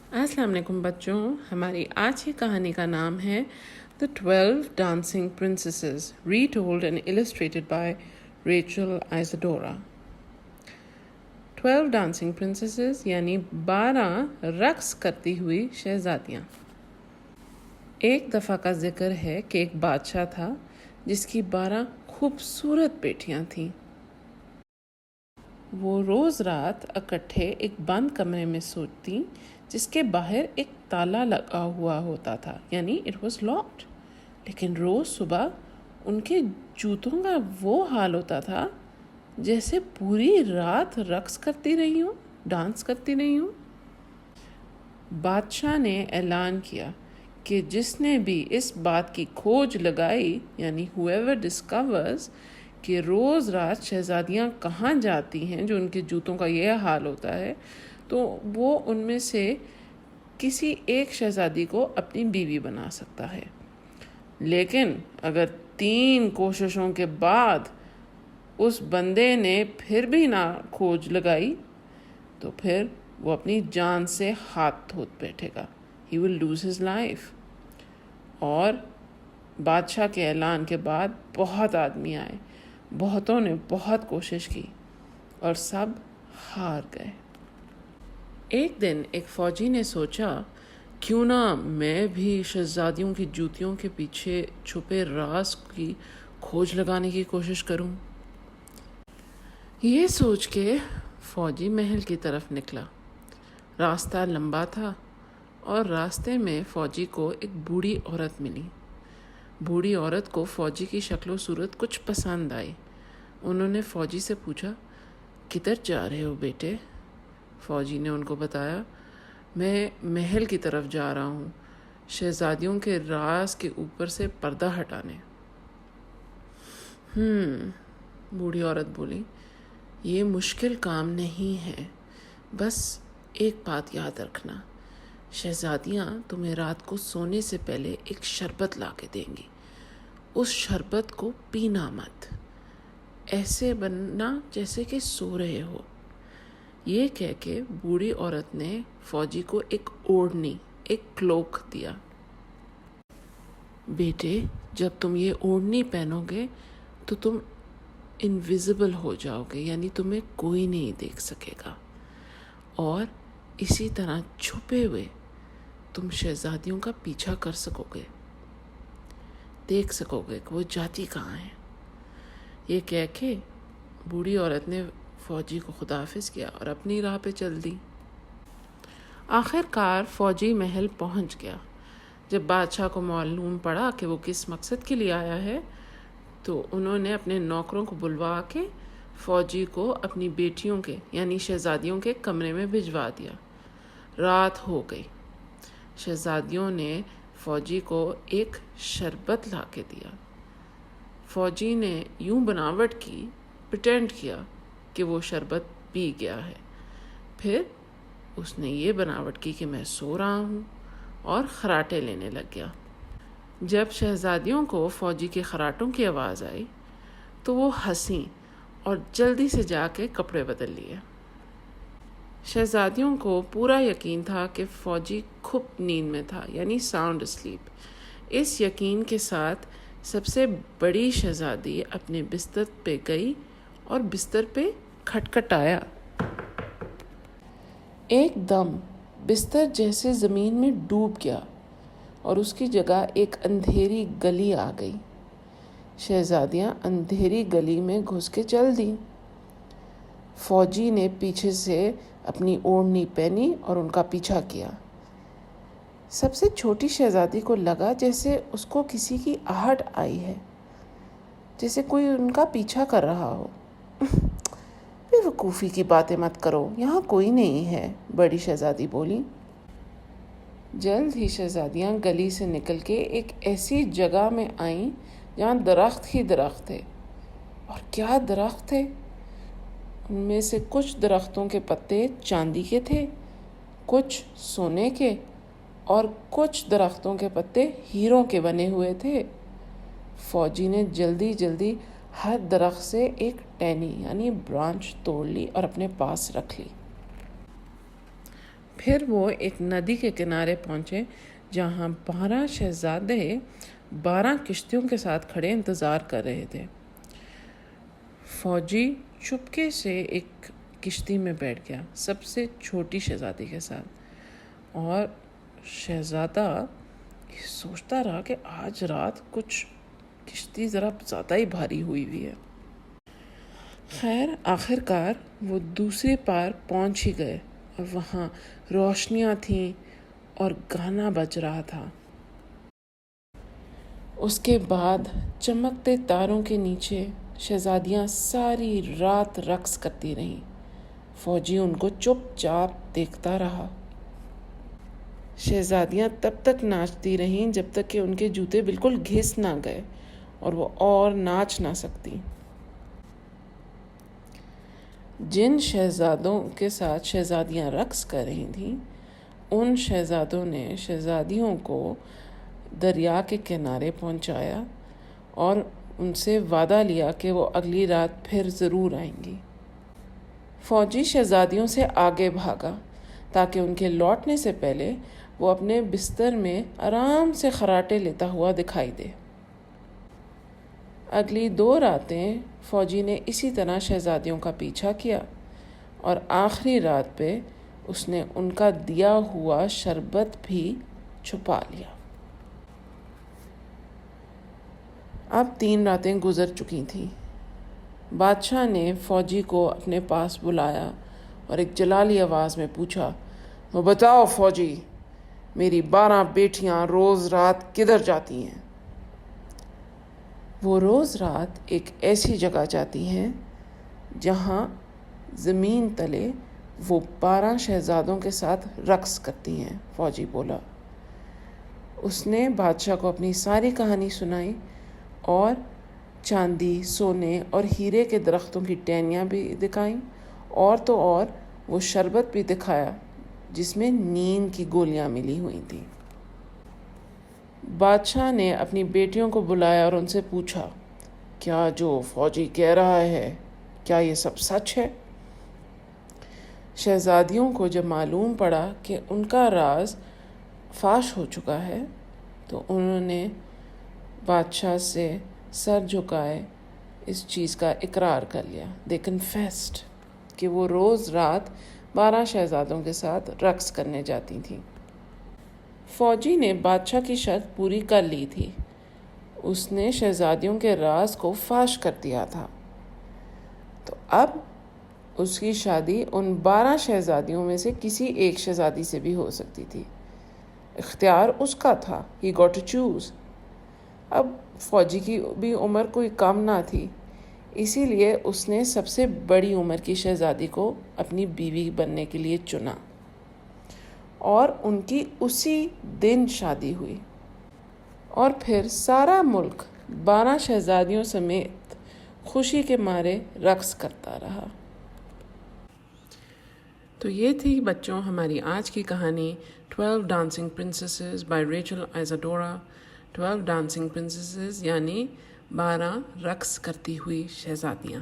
السلام علیکم بچوں، ہماری آج کی کہانی کا نام ہے The 12 Dancing Princesses, retold and illustrated by Rachel Isadora. 12 Dancing Princesses یعنی 12 رقص کرتی ہوئی شہزادیاں۔ ایک دفعہ کا ذکر ہے کہ ایک بادشاہ تھا جس کی 12 خوبصورت بیٹیاں تھیں۔ وہ روز رات اکٹھے ایک بند کمرے میں سوتی جس کے باہر ایک تالا لگا ہوا ہوتا تھا، یعنی اٹ واز لاکڈ۔ لیکن روز صبح ان کے جوتوں کا وہ حال ہوتا تھا جیسے پوری رات رقص کرتی رہی ہوں، ڈانس کرتی رہی ہوں۔ بادشاہ نے اعلان کیا کہ جس نے بھی اس بات کی کھوج لگائی، یعنی whoever discovers کہ روز رات شہزادیاں کہاں جاتی ہیں جو ان کے جوتوں کا یہ حال ہوتا ہے، تو وہ ان میں سے کسی ایک شہزادی کو اپنی بیوی بنا سکتا ہے۔ لیکن اگر 3 کوششوں کے بعد اس بندے نے پھر بھی نہ کھوج لگائی تو پھر وہ اپنی جان سے ہاتھ دھوت بیٹھے گا۔ He will lose his life۔ اور بادشاہ کے اعلان کے بعد بہت آدمی آئے، بہتوں نے بہت کوشش کی اور سب ہار گئے۔ ایک دن ایک فوجی نے سوچا کیوں نہ میں بھی شہزادیوں کی جوتیوں کے پیچھے چھپے راز کی کھوج لگانے کی کوشش کروں۔ یہ سوچ کے فوجی محل کی طرف نکلا۔ راستہ لمبا تھا اور راستے میں فوجی کو ایک بوڑھی عورت ملی۔ بوڑھی عورت کو فوجی کی شکل و صورت کچھ پسند آئی۔ انہوں نے فوجی سے پوچھا، کدھر جا رہے ہو بیٹے؟ فوجی نے ان کو بتایا، میں محل کی طرف جا رہا ہوں، شہزادیوں کے راز کے اوپر سے پردہ ہٹانے۔ بوڑھی عورت بولی، یہ مشکل کام نہیں ہے، بس ایک بات یاد رکھنا، شہزادیاں تمہیں رات کو سونے سے پہلے ایک شربت لا کے دیں گی، اس شربت کو پینا مت، ایسے بننا جیسے کہ سو رہے ہو۔ یہ کہہ کے بوڑھی عورت نے فوجی کو ایک اوڑھنی، ایک کلوک دیا۔ بیٹے، جب تم یہ اوڑھنی پہنو گے تو تم انویزیبل ہو جاؤ گے، یعنی تمہیں کوئی نہیں دیکھ سکے گا، اور اسی طرح چھپے ہوئے تم شہزادیوں کا پیچھا کر سکو گے، دیکھ سکو گے کہ وہ جاتی کہاں ہیں۔ یہ کہہ کے بوڑھی عورت نے فوجی کو خداحافظ کیا اور اپنی راہ پہ چل دی۔ آخر کار فوجی محل پہنچ گیا۔ جب بادشاہ کو معلوم پڑا کہ وہ کس مقصد کے لیے آیا ہے تو انہوں نے اپنے نوکروں کو بلوا کے فوجی کو اپنی بیٹیوں کے یعنی شہزادیوں کے کمرے میں بھجوا دیا۔ رات ہو گئی۔ شہزادیوں نے فوجی کو ایک شربت لا کے دیا۔ فوجی نے یوں بناوٹ کی، پریٹینڈ کیا کہ وہ شربت پی گیا ہے، پھر اس نے یہ بناوٹ کی کہ میں سو رہا ہوں اور خراٹے لینے لگ گیا۔ جب شہزادیوں کو فوجی کے خراٹوں کی آواز آئی تو وہ ہنسیں اور جلدی سے جا کے کپڑے بدل لیے۔ شہزادیوں کو پورا یقین تھا کہ فوجی کھپ نیند میں تھا، یعنی ساؤنڈ اسلیپ۔ اس یقین کے ساتھ سب سے بڑی شہزادی اپنے بستر پہ گئی اور بستر پہ کھٹکھٹایا۔ ایک دم بستر جیسے زمین میں ڈوب گیا اور اس کی جگہ ایک اندھیری گلی آ گئی۔ شہزادیاں اندھیری گلی میں گھس کے چل دیں۔ فوجی نے پیچھے سے اپنی اوڑھنی پہنی اور ان کا پیچھا کیا۔ سب سے چھوٹی شہزادی کو لگا جیسے اس کو کسی کی آہٹ آئی ہے، جیسے کوئی ان کا پیچھا کر رہا ہو۔ بے وقوفی کی باتیں مت کرو، یہاں کوئی نہیں ہے، بڑی شہزادی بولی۔ جلد ہی شہزادیاں گلی سے نکل کے ایک ایسی جگہ میں آئیں جہاں درخت ہی درخت تھے، اور کیا درخت تھے! ان میں سے کچھ درختوں کے پتے چاندی کے تھے، کچھ سونے کے، اور کچھ درختوں کے پتے ہیروں کے بنے ہوئے تھے۔ فوجی نے جلدی جلدی ہر درخت سے ایک ٹہنی یعنی برانچ توڑ لی اور اپنے پاس رکھ لی۔ پھر وہ ایک ندی کے کنارے پہنچے جہاں 12 شہزادے 12 کشتیوں کے ساتھ کھڑے انتظار کر رہے تھے۔ فوجی چپکے سے ایک کشتی میں بیٹھ گیا سب سے چھوٹی شہزادی کے ساتھ، اور شہزادہ سوچتا رہا کہ آج رات کچھ کشتی ذرا زیادہ ہی بھاری ہوئی ہے۔ خیر آخر کار وہ دوسرے پار پہنچ ہی گئے، اور وہاں روشنیاں تھیں اور گانا بج رہا تھا۔ اس کے بعد چمکتے تاروں کے نیچے شہزادیاں ساری رات رقص کرتی رہیں۔ فوجی ان کو چپ چاپ دیکھتا رہا۔ شہزادیاں تب تک ناچتی رہیں جب تک کہ ان کے جوتے بالکل گھس نہ گئے اور وہ اور ناچ نہ سکتی۔ جن شہزادوں کے ساتھ شہزادیاں رقص کر رہی تھیں ان شہزادوں نے شہزادیوں کو دریا کے کنارے پہنچایا اور ان سے وعدہ لیا کہ وہ اگلی رات پھر ضرور آئیں گی۔ فوجی شہزادیوں سے آگے بھاگا تاکہ ان کے لوٹنے سے پہلے وہ اپنے بستر میں آرام سے خراٹے لیتا ہوا دکھائی دے۔ اگلی 2 راتیں فوجی نے اسی طرح شہزادیوں کا پیچھا کیا، اور آخری رات پہ اس نے ان کا دیا ہوا شربت بھی چھپا لیا۔ اب 3 راتیں گزر چکی تھیں۔ بادشاہ نے فوجی کو اپنے پاس بلایا اور ایک جلالی آواز میں پوچھا، تو بتاؤ فوجی، میری 12 بیٹیاں روز رات کدھر جاتی ہیں؟ وہ روز رات ایک ایسی جگہ جاتی ہیں جہاں زمین تلے وہ 12 شہزادوں کے ساتھ رقص کرتی ہیں، فوجی بولا۔ اس نے بادشاہ کو اپنی ساری کہانی سنائی اور چاندی، سونے اور ہیرے کے درختوں کی ٹہنیاں بھی دکھائیں، اور تو اور وہ شربت بھی دکھایا جس میں نیند کی گولیاں ملی ہوئی تھیں۔ بادشاہ نے اپنی بیٹیوں کو بلایا اور ان سے پوچھا، کیا جو فوجی کہہ رہا ہے کیا یہ سب سچ ہے؟ شہزادیوں کو جب معلوم پڑا کہ ان کا راز فاش ہو چکا ہے تو انہوں نے بادشاہ سے سر جھکائے اس چیز کا اقرار کر لیا۔ They confessed کہ وہ روز رات 12 شہزادوں کے ساتھ رقص کرنے جاتی تھیں۔ فوجی نے بادشاہ کی شرط پوری کر لی تھی۔ اس نے شہزادیوں کے راز کو فاش کر دیا تھا، تو اب اس کی شادی ان 12 شہزادیوں میں سے کسی ایک شہزادی سے بھی ہو سکتی تھی۔ اختیار اس کا تھا، he got to choose۔ اب فوجی کی بھی عمر کوئی کم نہ تھی، اسی لیے اس نے سب سے بڑی عمر کی شہزادی کو اپنی بیوی بننے کے لیے چنا، اور ان کی اسی دن شادی ہوئی، اور پھر سارا ملک 12 شہزادیوں سمیت خوشی کے مارے رقص کرتا رہا۔ تو یہ تھی بچوں ہماری آج کی کہانی 12 ڈانسنگ پرنسیسز بائی ریچل آئزاڈورا۔ 12 ڈانسنگ پرنسیسز یعنی 12 رقص کرتی ہوئی شہزادیاں۔